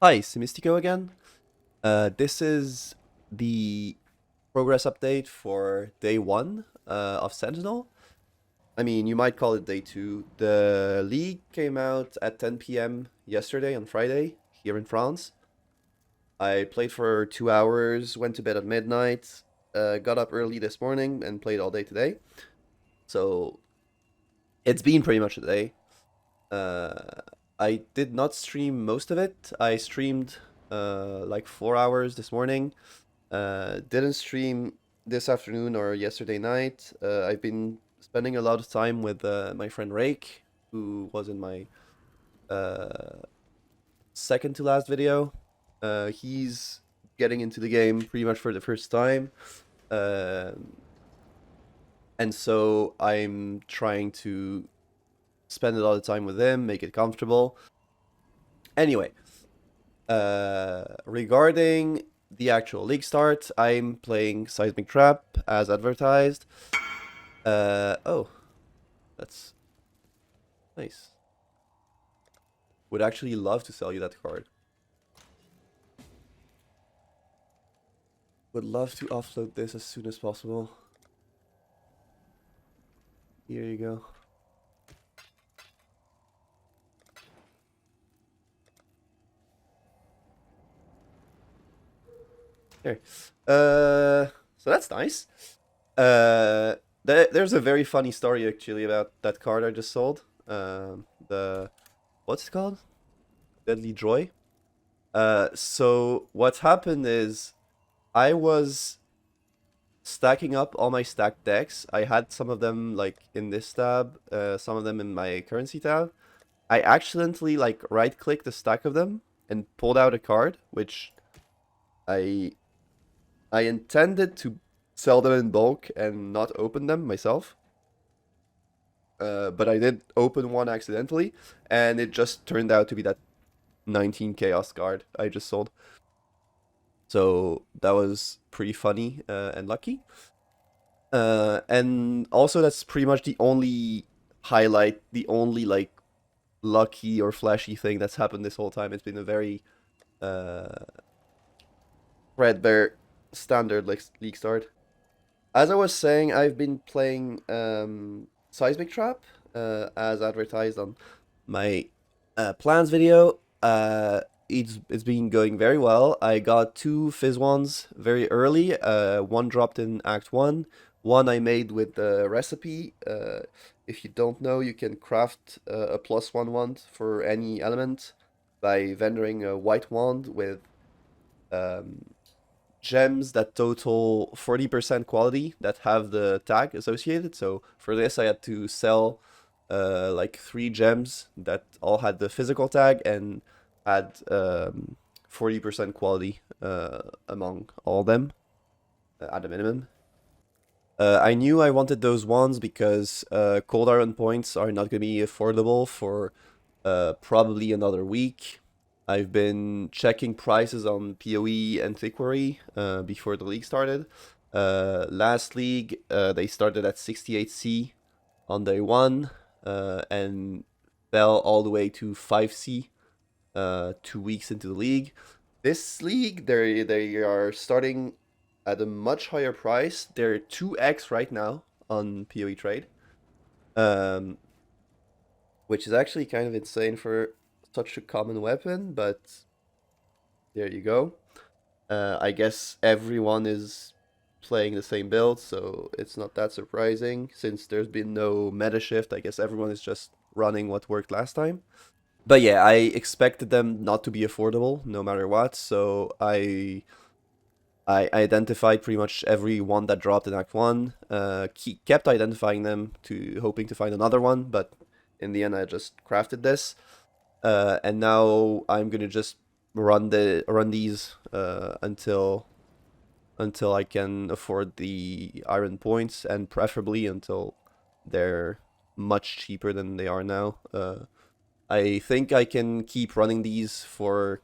Hi, Simistico again. This is the progress update for day one of Sentinel. I mean, you might call it day two. The league came out at 10 p.m. yesterday on Friday here in France. I played for 2 hours, went to bed at midnight, got up early this morning and played all day today. So it's been pretty much a day. Uh, I did not stream most of it. I streamed like 4 hours this morning. Didn't stream this afternoon or yesterday night. I've been spending a lot of time with my friend Rake, who was in my uh, second to last video. He's getting into the game pretty much for the first time. Um and so I'm trying to spend a lot of time with him, make it comfortable. Anyway, regarding the actual league start, I'm playing Seismic Trap as advertised. Oh, that's nice. Would actually love to sell you that card. Would love to offload this as soon as possible. Here you go. Here. So that's nice. There's a very funny story actually about that card I just sold. The what's it called? Deadly Joy. So what happened is I was stacking up all my stacked decks. I had some of them like in this tab, some of them in my currency tab. I accidentally like right clicked a stack of them and pulled out a card, which I I intended to sell them in bulk and not open them myself. But I did open one accidentally, and it just turned out to be that 19 Chaos card I just sold. So that was pretty funny and lucky. And also that's pretty much the only highlight, the only like lucky or flashy thing that's happened this whole time. It's been a very uh threadbare standard like league start. As I was saying, I've been playing Seismic Trap as advertised on my plans video. It's been going very well. I got two Fizz ones very early. One dropped in Act 1. One I made with the recipe. If you don't know, you can craft a +1 wand for any element by vendoring a white wand with um, gems that total 40% quality that have the tag associated. So for this, I had to sell like 3 gems that all had the physical tag and had 40% quality among all of them at a minimum. I knew I wanted those ones because cold iron points are not going to be affordable for probably another week. I've been checking prices on PoE and Thickworry before the league started. Last league, they started at 68C on day one and fell all the way to 5C 2 weeks into the league. This league, they are starting at a much higher price. They're 2x right now on PoE trade, um, which is actually kind of insane for such a common weapon, but there you go. I guess everyone is playing the same build, so it's not that surprising. Since there's been no meta shift, I guess everyone is just running what worked last time. But yeah, I expected them not to be affordable no matter what, so I identified pretty much every one that dropped in Act 1, kept identifying them to hoping to find another one, but in the end I just crafted this. And now I'm gonna just run these until I can afford the iron points, and preferably until they're much cheaper than they are now. I think I can keep running these for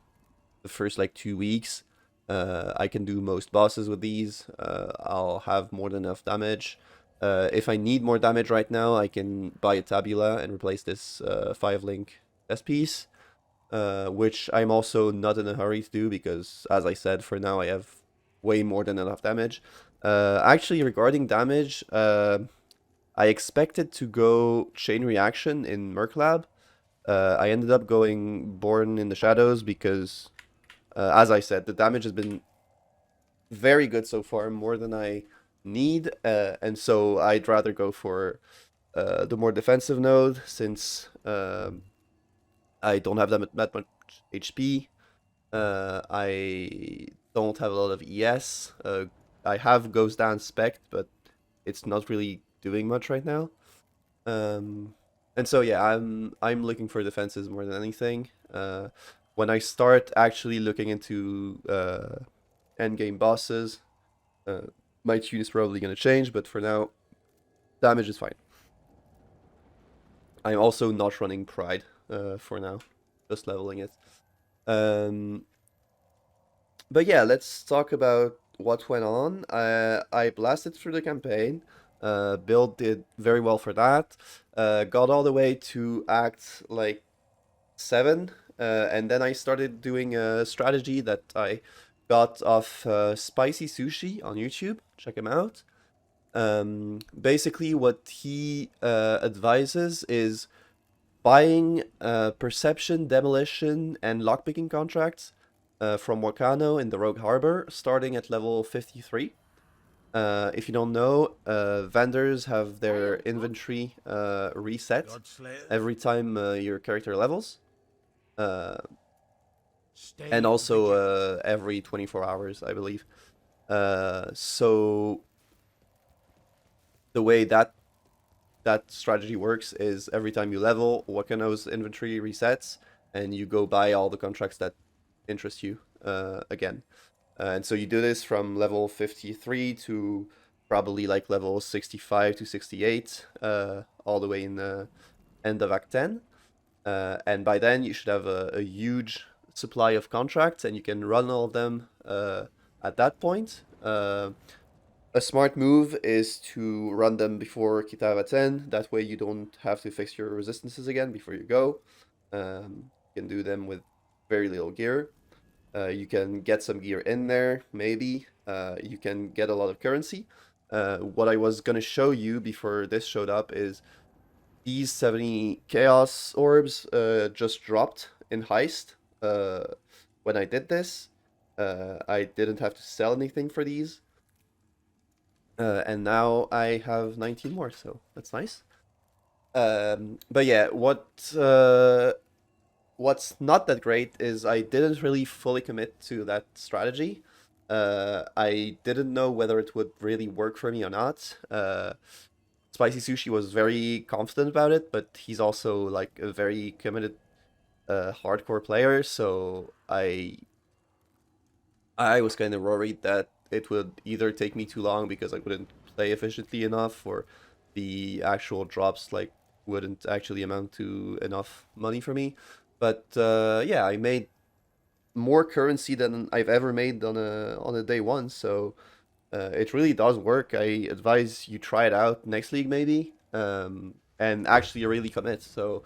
the first like 2 weeks. I can do most bosses with these. I'll have more than enough damage. If I need more damage right now, I can buy a tabula and replace this 5 link chess piece. which I'm also not in a hurry to do because, as I said, for now I have way more than enough damage. Actually, regarding damage, I expected to go Chain Reaction in Merc Lab. I ended up going Born in the Shadows because, as I said, the damage has been very good so far, more than I need, and so I'd rather go for the more defensive node since I don't have that much HP. I don't have a lot of ES. I have Ghost Dance Spect, but it's not really doing much right now. And so yeah, I'm looking for defenses more than anything. When I start actually looking into endgame bosses, uh, my tune is probably gonna change, but for now, damage is fine. I'm also not running Pride for now, just leveling it. Um, but yeah, let's talk about what went on. I blasted through the campaign. Build did very well for that. Got all the way to Act like 7, and then I started doing a strategy that I got off Spicysushi on YouTube. Check him out. Basically, what he advises is buying perception, demolition, and lockpicking contracts from Wakano in the Rogue Harbor, starting at level 53. If you don't know, vendors have their inventory reset every time your character levels. Uh, and also every 24 hours, I believe. So the way that strategy works is every time you level, Wakano's inventory resets, and you go buy all the contracts that interest you again. And so you do this from level 53 to probably like level 65 to 68, all the way in the end of Act 10. And by then you should have a huge supply of contracts, and you can run all of them at that point. A smart move is to run them before Kitava 10. That way you don't have to fix your resistances again before you go. You can do them with very little gear. You can get some gear in there, maybe. You can get a lot of currency. What I was going to show you before this showed up is these 70 Chaos Orbs just dropped in Heist. When I did this, I didn't have to sell anything for these. And now I have 19 more, so that's nice. But yeah, what's not that great is I didn't really fully commit to that strategy. I didn't know whether it would really work for me or not. Spicysushi was very confident about it, but he's also like a very committed hardcore player, so I was kind of worried that it would either take me too long because I wouldn't play efficiently enough, or the actual drops like wouldn't actually amount to enough money for me. But yeah, I made more currency than I've ever made on a day one, so it really does work. I advise you try it out next league maybe, and actually really commit. So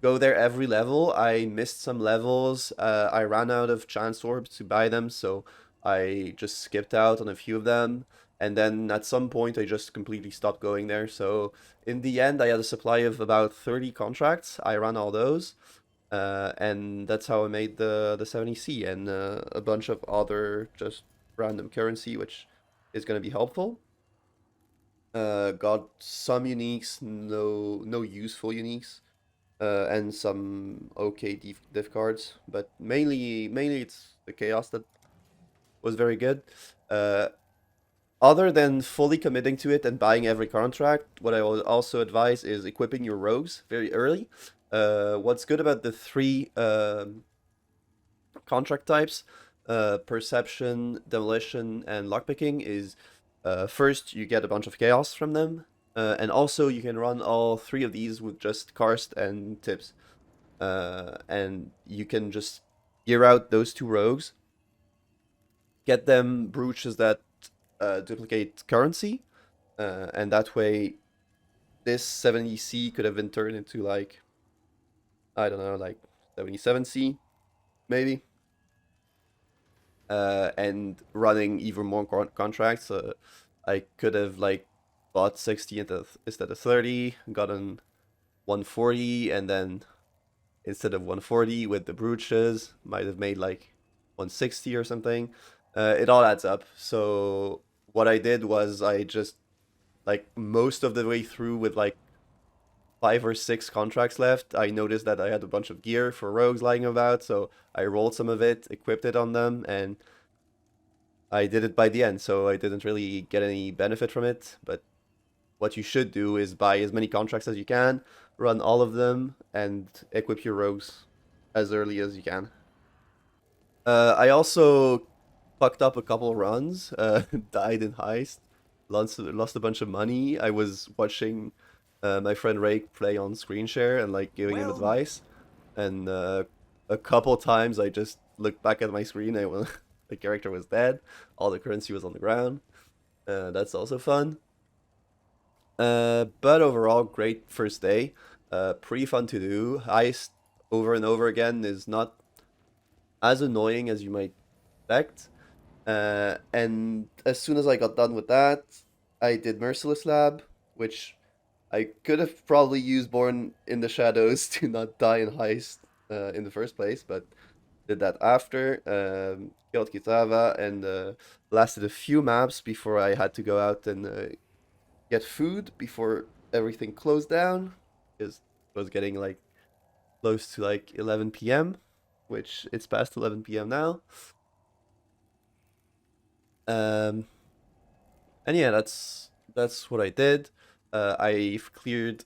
go there every level. I missed some levels. I ran out of chance orbs to buy them, so I just skipped out on a few of them. And then at some point, I just completely stopped going there. So in the end, I had a supply of about 30 contracts. I ran all those, and that's how I made the 70C and a bunch of other just random currency, which is going to be helpful. Got some uniques, no useful uniques, and some okay diff cards, but mainly it's the chaos that was very good. Uh, Other than fully committing to it and buying every contract, what I will also advise is equipping your rogues very early. What's good about the three contract types, perception, demolition, and lockpicking, is first you get a bunch of chaos from them, and also you can run all three of these with just karst and tips. And you can just gear out those two rogues, get them brooches that duplicate currency, and that way this 70C could have been turned into like, I don't know, like 77C maybe, and running even more contracts. I could have like bought 60 instead of 30, gotten 140, and then instead of 140 with the brooches, might have made like 160 or something. It all adds up. So what I did was I just like most of the way through with like 5 or 6 contracts left, I noticed that I had a bunch of gear for rogues lying about, so I rolled some of it, equipped it on them, and I did it by the end, so I didn't really get any benefit from it. But what you should do is buy as many contracts as you can, run all of them, and equip your rogues as early as you can. I also fucked up a couple runs, died in heist, lost a bunch of money. I was watching my friend Rake play on screen share and like giving him Well, advice, and a couple times I just looked back at my screen and the character was dead, all the currency was on the ground. That's also fun. But overall, great first day. Pretty fun to do. Heist over and over again is not as annoying as you might expect. And as soon as I got done with that, I did Merciless Lab, which I could have probably used Born in the Shadows to not die in Heist in the first place, but did that after. Killed Kitava and lasted a few maps before I had to go out and get food before everything closed down, because it was getting like close to like 11 p.m., which it's past 11 p.m. now. Um, and yeah, that's what I did. I've cleared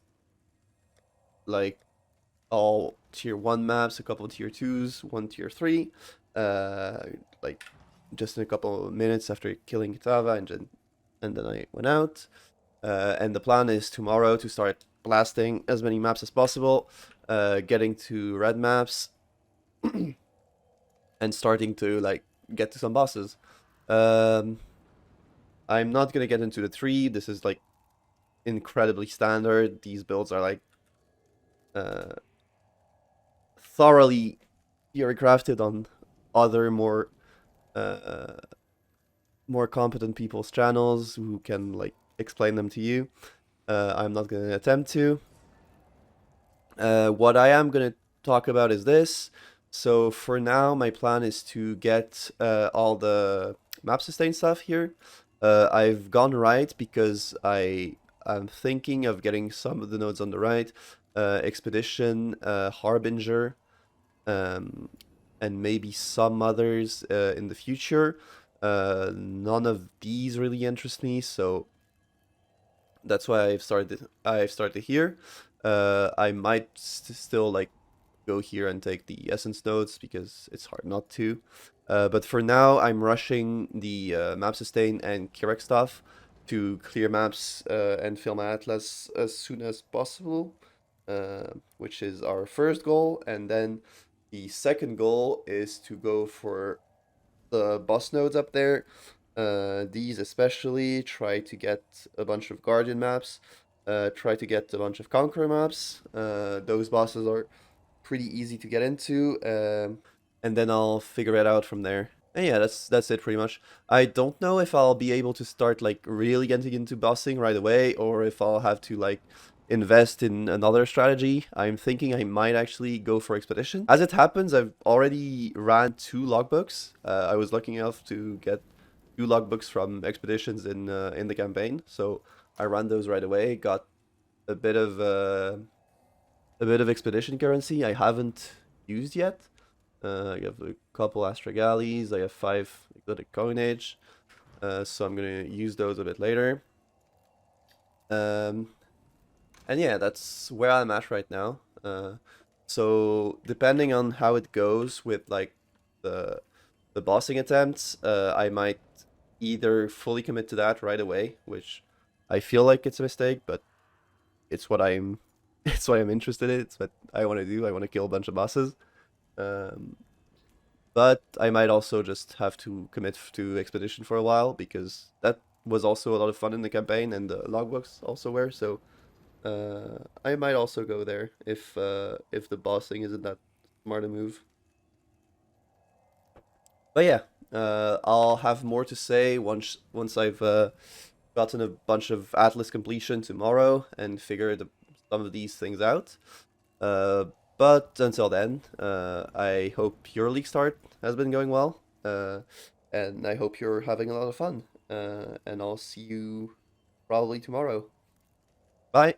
like all tier 1 maps, a couple tier 2s, one tier 3, uh, like just in a couple of minutes after killing Kitava, and then I went out. And the plan is tomorrow to start blasting as many maps as possible, getting to red maps, and starting to like get to some bosses. Um, I'm not gonna get into the 3. This is like incredibly standard. These builds are like uh, thoroughly theory crafted on other uh, more competent people's channels who can like explain them to you. I'm not gonna attempt to. What I am going to talk about is this. So for now, my plan is to get all the map sustain stuff here. I've gone right because I'm thinking of getting some of the nodes on the right, Expedition, Harbinger, um, and maybe some others in the future. None of these really interest me, so that's why I've started here. I might still like go here and take the essence nodes because it's hard not to. But for now, I'm rushing the map sustain and Kirek stuff to clear maps and fill my atlas as soon as possible, which is our first goal. And then the second goal is to go for the boss nodes up there. These especially, try to get a bunch of Guardian maps, try to get a bunch of Conqueror maps. Those bosses are pretty easy to get into, and then I'll figure it out from there. And yeah, that's it pretty much. I don't know if I'll be able to start like really getting into bossing right away, or if I'll have to like invest in another strategy. I'm thinking I might actually go for Expedition. As it happens, I've already ran 2 logbooks. I was lucky enough to get 2 logbooks from Expeditions in the campaign, so I ran those right away. Got a bit of Expedition currency I haven't used yet. I have a couple Astragallies. I have 5 exotic coinage, so I'm gonna use those a bit later. Um, and yeah, that's where I'm at right now. So depending on how it goes with like the the bossing attempts, I might either fully commit to that right away, which I feel like it's a mistake, but it's what I'm it's what I'm interested in. It's what I want to do. I want to kill a bunch of bosses. Um, but I might also just have to commit to Expedition for a while because that was also a lot of fun in the campaign and the logbooks also were. So I might also go there if the bossing isn't that Smart move. But yeah, I'll have more to say once I've gotten a bunch of Atlas completion tomorrow and figured some of these things out. Uh, but until then, I hope your league start has been going well, and I hope you're having a lot of fun. And I'll see you probably tomorrow. Bye.